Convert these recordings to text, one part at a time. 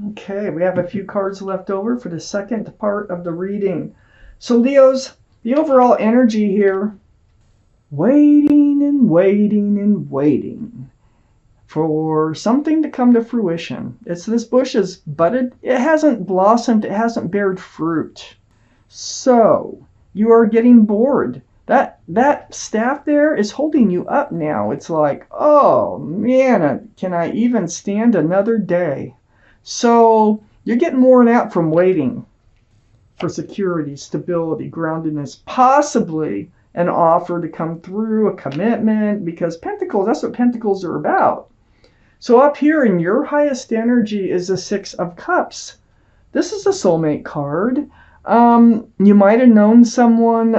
Okay, we have a few cards left over for the second part of the reading. So Leos, the overall energy here, waiting and waiting and waiting for something to come to fruition. This bush is budded, it hasn't blossomed, it hasn't bared fruit. So you are getting bored. That staff there is holding you up now. It's like, oh man, can I even stand another day? So you're getting worn out from waiting for security, stability, groundedness, possibly an offer to come through, a commitment, because Pentacles, that's what Pentacles are about. So up here in your highest energy is the Six of Cups. This is a soulmate card. You might have known someone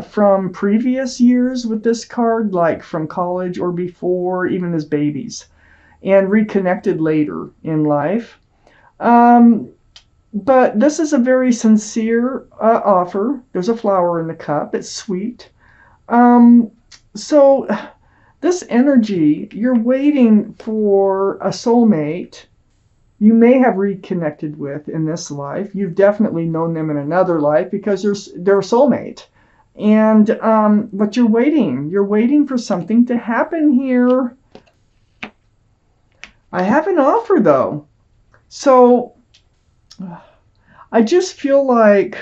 from previous years with this card, like from college or before, even as babies, and reconnected later in life. But this is a very sincere offer. There's a flower in the cup. It's sweet. So this energy, you're waiting for a soulmate you may have reconnected with in this life. You've definitely known them in another life because they're a soulmate. And but you're waiting for something to happen here. I have an offer though. So I just feel like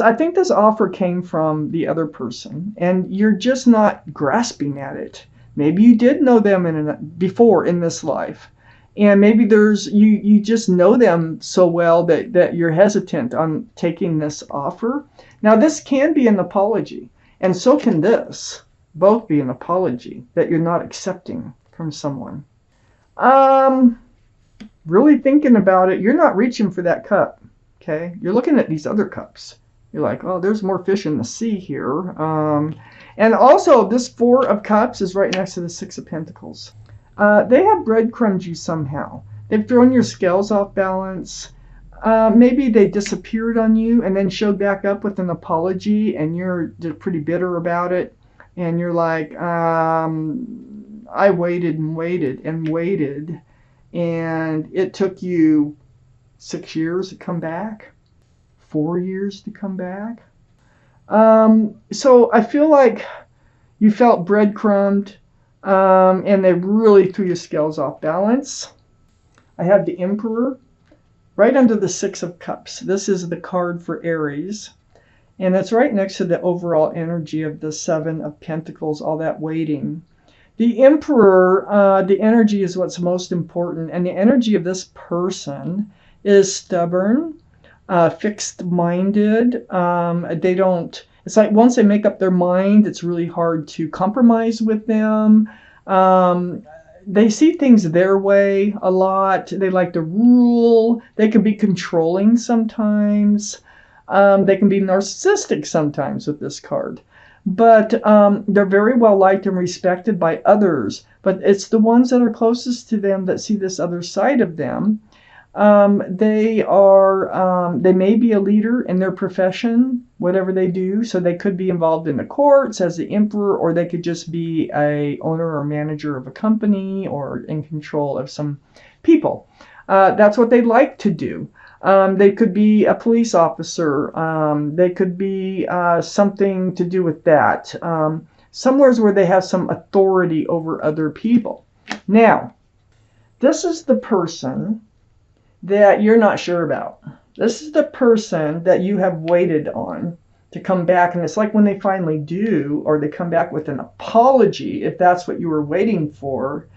I think this offer came from the other person and you're just not grasping at it. Maybe you did know them before in this life. And maybe you just know them so well that you're hesitant on taking this offer. Now this can be an apology, and so can this both be an apology that you're not accepting from someone. Really thinking about it, you're not reaching for that cup. Okay, you're looking at these other cups. You're like, oh, there's more fish in the sea here. And also this Four of Cups is right next to the Six of Pentacles. They have breadcrumbed you somehow. They've thrown your scales off balance. Maybe they disappeared on you and then showed back up with an apology and you're pretty bitter about it. And you're like, I waited and waited and waited. And it took you 6 years to come back, 4 years to come back. So I feel like you felt breadcrumbed. And they really threw your scales off balance. I have the Emperor right under the Six of Cups. This is the card for Aries. And it's right next to the overall energy of the Seven of Pentacles, all that waiting. The Emperor, the energy is what's most important. And the energy of this person is stubborn, fixed-minded. It's like once they make up their mind, it's really hard to compromise with them. They see things their way a lot. They like to rule. They can be controlling sometimes. They can be narcissistic sometimes with this card. But they're very well liked and respected by others. But it's the ones that are closest to them that see this other side of them. They may be a leader in their profession, whatever they do. So they could be involved in the courts as the emperor, or they could just be a owner or manager of a company or in control of some people. That's what they like to do. They could be a police officer. They could be something to do with that. Somewheres where they have some authority over other people. Now, this is the person that you're not sure about. This is the person that you have waited on to come back. And it's like when they finally do, or they come back with an apology, if that's what you were waiting for,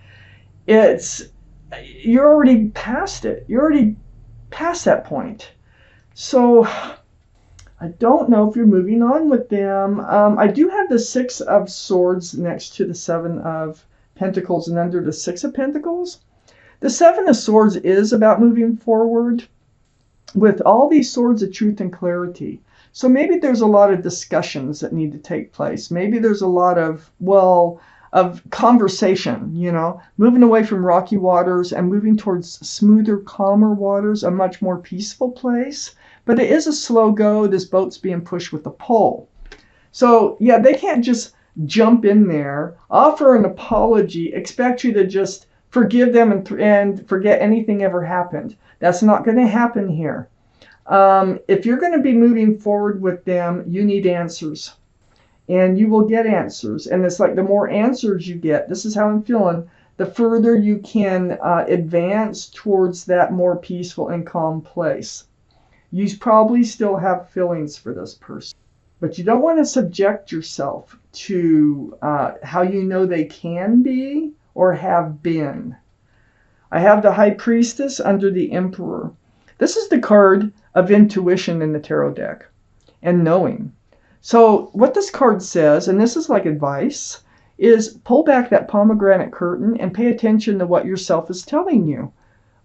you're already past it. You're already past that point. So I don't know if you're moving on with them. I do have the Six of Swords next to the Seven of Pentacles and under the Six of Pentacles. The Seven of Swords is about moving forward with all these swords of truth and clarity. So maybe there's a lot of discussions that need to take place. Maybe there's a lot of conversation, moving away from rocky waters and moving towards smoother, calmer waters, a much more peaceful place. But it is a slow go. This boat's being pushed with a pole. So yeah, they can't just jump in there, offer an apology, expect you to just forgive them and forget anything ever happened. That's not going to happen here. If you're going to be moving forward with them, you need answers. And you will get answers. And it's like the more answers you get, this is how I'm feeling, the further you can advance towards that more peaceful and calm place. You probably still have feelings for this person, but you don't want to subject yourself to how you know they can be or have been. I have the High Priestess under the Emperor. This is the card of intuition in the tarot deck and knowing. So what this card says, and this is like advice, is pull back that pomegranate curtain and pay attention to what yourself is telling you.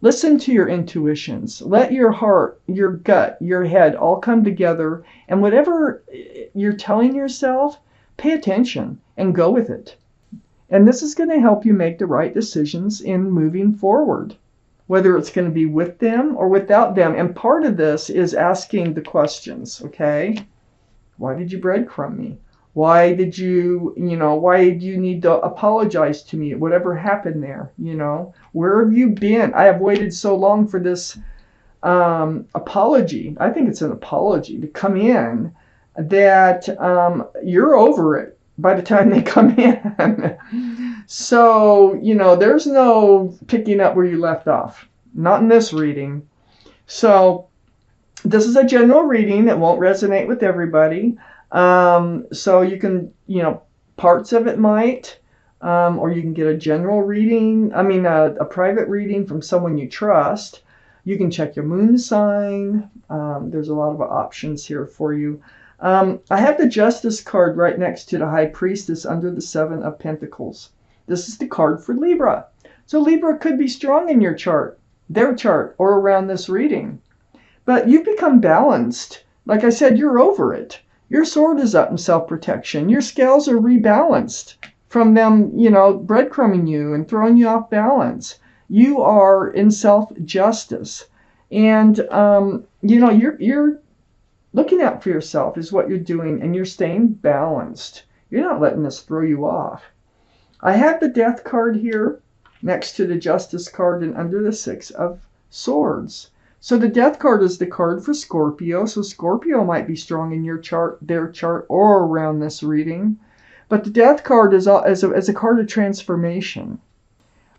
Listen to your intuitions. Let your heart, your gut, your head all come together. And whatever you're telling yourself, pay attention and go with it. And this is going to help you make the right decisions in moving forward, whether it's going to be with them or without them. And part of this is asking the questions, okay? Why did you breadcrumb me? Why did you need to apologize to me? Whatever happened there, where have you been? I have waited so long for this apology. I think it's an apology to come in that you're over it by the time they come in. So, there's no picking up where you left off. Not in this reading. So, this is a general reading that won't resonate with everybody. So you can, parts of it might, or you can get a general reading, a private reading from someone you trust. You can check your moon sign. There's a lot of options here for you. I have the Justice card right next to the High Priestess under the Seven of Pentacles. This is the card for Libra. So Libra could be strong in your chart, their chart, or around this reading. But you've become balanced. Like I said, you're over it. Your sword is up in self-protection. Your scales are rebalanced from them, breadcrumbing you and throwing you off balance. You are in self-justice. And, you're looking out for yourself is what you're doing, and you're staying balanced. You're not letting this throw you off. I have the Death card here next to the Justice card and under the Six of Swords. So the Death card is the card for Scorpio. So Scorpio might be strong in your chart, their chart, or around this reading. But the Death card is a card of transformation.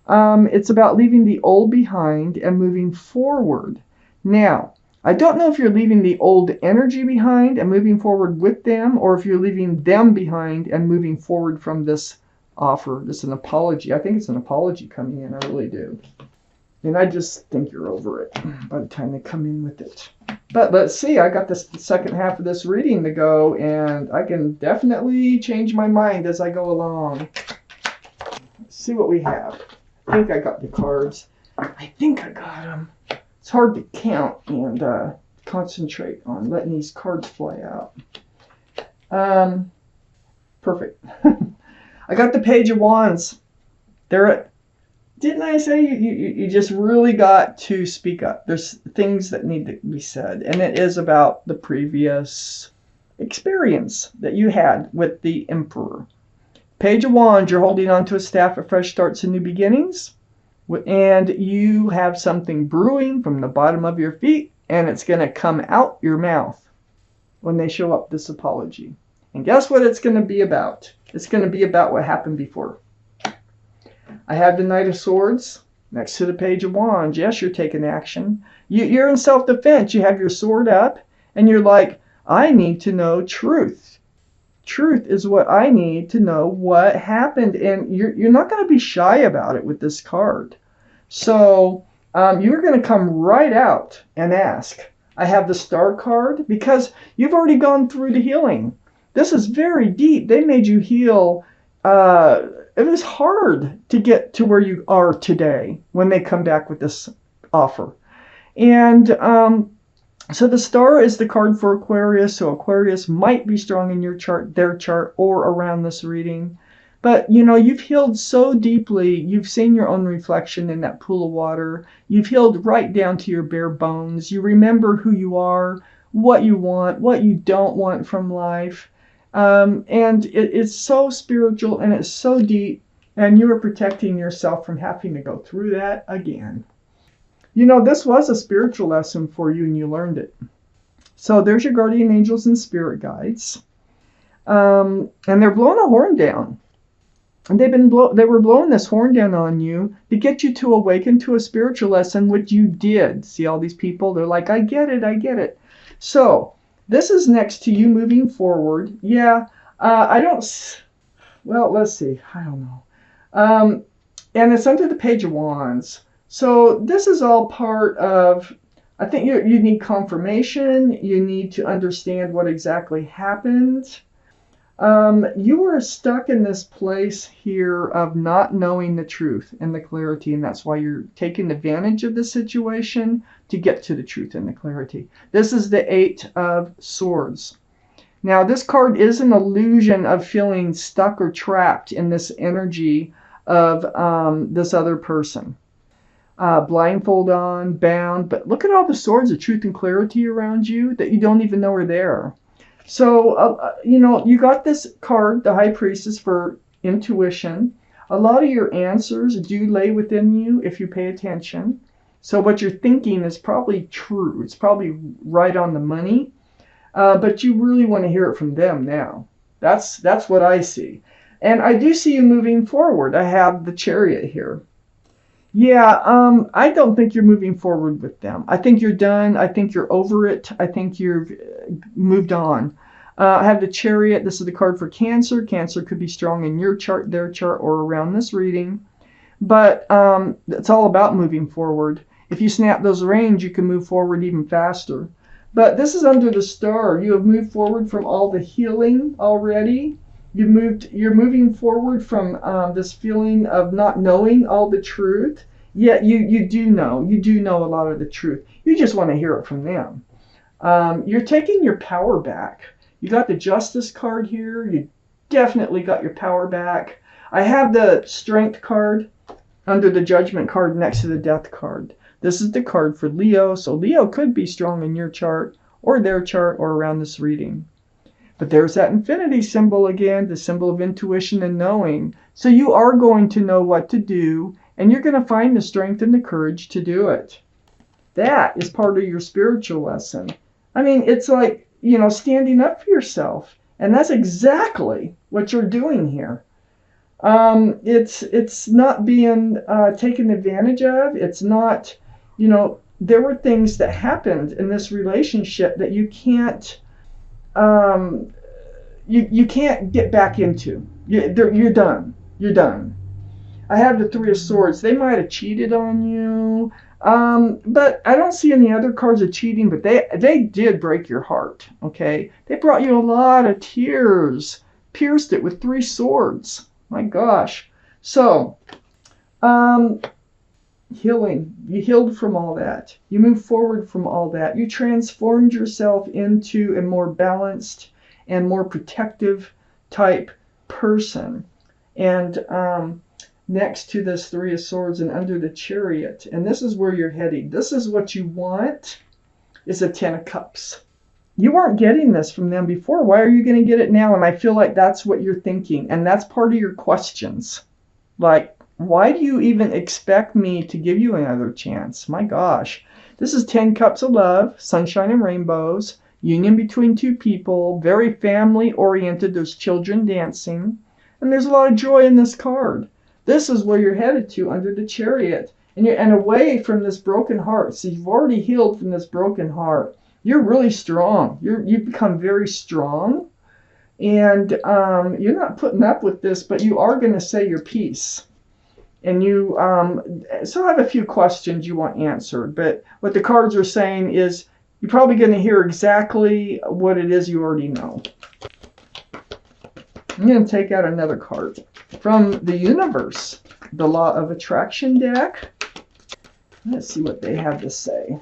It's about leaving the old behind and moving forward. Now, I don't know if you're leaving the old energy behind and moving forward with them, or if you're leaving them behind and moving forward from this offer. This is an apology. I think it's an apology coming in. I really do. And I just think you're over it by the time they come in with it. But let's see. I got the second half of this reading to go, and I can definitely change my mind as I go along. Let's see what we have. I think I got the cards. I think I got them. It's hard to count and concentrate on letting these cards fly out. Perfect. I got the Page of Wands. Didn't I say you just really got to speak up? There's things that need to be said, and it is about the previous experience that you had with the Emperor. Page of Wands, you're holding on to a staff of fresh starts and new beginnings, and you have something brewing from the bottom of your feet, and it's going to come out your mouth when they show up this apology. And guess what it's going to be about? It's going to be about what happened before. I have the Knight of Swords next to the Page of Wands. Yes, you're taking action. You're in self-defense. You have your sword up, and you're like, I need to know truth. Truth is what I need to know what happened, and you're not going to be shy about it with this card. So you're going to come right out and ask. I have the Star card because you've already gone through the healing. This is very deep. They made you heal. It was hard to get to where you are today when they come back with this offer. And so the Star is the card for Aquarius. So Aquarius might be strong in your chart, their chart, or around this reading. But, you've healed so deeply. You've seen your own reflection in that pool of water. You've healed right down to your bare bones. You remember who you are, what you want, what you don't want from life. And it's so spiritual and it's so deep. And you are protecting yourself from having to go through that again. You know, this was a spiritual lesson for you and you learned it. So there's your guardian angels and spirit guides. And they're blowing a horn down. And they were blowing this horn down on you to get you to awaken to a spiritual lesson, which you did. See all these people? They're like, I get it, I get it. So this is next to you moving forward. Yeah, I don't. Well, let's see. I don't know. And it's under the Page of Wands. So this is all part of. I think you need confirmation. You need to understand what exactly happened. You were stuck in this place here of not knowing the truth and the clarity, and that's why you're taking advantage of the situation to get to the truth and the clarity. This is the Eight of Swords. Now, this card is an illusion of feeling stuck or trapped in this energy of this other person. Blindfold on, bound, but look at all the swords of truth and clarity around you that you don't even know are there. So, you know, you got this card, the High Priestess, for intuition. A lot of your answers do lay within you if you pay attention. So what you're thinking is probably true. It's probably right on the money. But you really want to hear it from them now. That's what I see. And I do see you moving forward. I have the Chariot here. Yeah, I don't think you're moving forward with them. I think you're done. I think you're over it. I think you've moved on. I have the Chariot. This is the card for Cancer. Cancer could be strong in your chart, their chart, or around this reading. But it's all about moving forward. If you snap those reins, you can move forward even faster. But this is under the Star. You have moved forward from all the healing already. You're moving forward from this feeling of not knowing all the truth. Yet you do know. You do know a lot of the truth. You just want to hear it from them. You're taking your power back. You got the Justice card here. You definitely got your power back. I have the Strength card under the Judgment card next to the Death card. This is the card for Leo. So Leo could be strong in your chart or their chart or around this reading. But there's that infinity symbol again, the symbol of intuition and knowing. So you are going to know what to do, and you're going to find the strength and the courage to do it. That is part of your spiritual lesson. I mean, it's like, you know, standing up for yourself. And that's exactly what you're doing here. It's not being taken advantage of. It's not, you know, there were things that happened in this relationship that you can't you can't get back into. You're done. You're done. I have the Three of Swords. They might have cheated on you, but I don't see any other cards of cheating. But they did break your heart. Okay, they brought you a lot of tears, pierced it with three swords. My gosh. So, healing. You healed from all that. You moved forward from all that. You transformed yourself into a more balanced and more protective type person. And next to this Three of Swords and under the Chariot, and this is where you're heading. This is what you want, is a Ten of Cups. You weren't getting this from them before. Why are you going to get it now? And I feel like that's what you're thinking. And that's part of your questions. Like, why do you even expect me to give you another chance? My gosh. This is 10 Cups of Love, Sunshine and Rainbows, union between two people, very family-oriented. There's children dancing. And there's a lot of joy in this card. This is where you're headed to under the Chariot. And away from this broken heart. So you've already healed from this broken heart. You're really strong. You've become very strong. And you're not putting up with this, but you are going to say your piece. And you, so I have a few questions you want answered. But what the cards are saying is you're probably going to hear exactly what it is you already know. I'm going to take out another card from the universe, the Law of Attraction deck. Let's see what they have to say.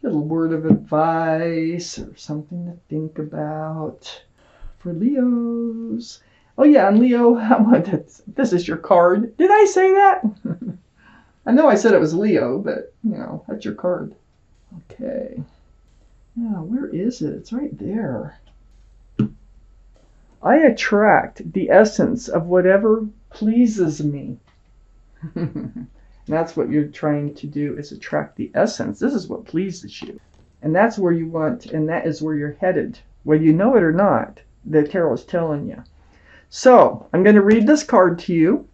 Little word of advice or something to think about for Leos. Oh yeah, and Leo, this is your card. Did I say that? I know I said it was Leo, but you know, that's your card. Okay. Now, where is it? It's right there. I attract the essence of whatever pleases me. And that's what you're trying to do, is attract the essence. This is what pleases you. And that's where you want, and that is where you're headed. Whether you know it or not, the tarot is telling you. So I'm going to read this card to you.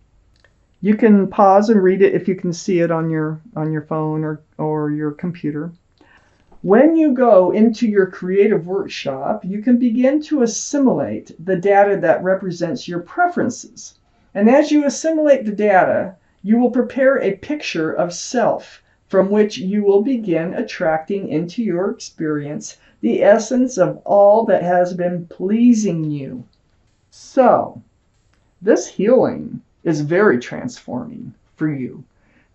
You can pause and read it if you can see it on your phone or your computer. When you go into your creative workshop, you can begin to assimilate the data that represents your preferences. And as you assimilate the data, you will prepare a picture of self from which you will begin attracting into your experience the essence of all that has been pleasing you. So, this healing is very transforming for you,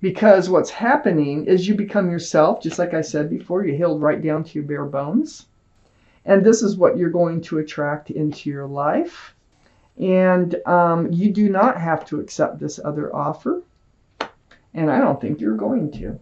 because what's happening is you become yourself, just like I said before. You healed right down to your bare bones. And this is what you're going to attract into your life. And you do not have to accept this other offer. And I don't think you're going to.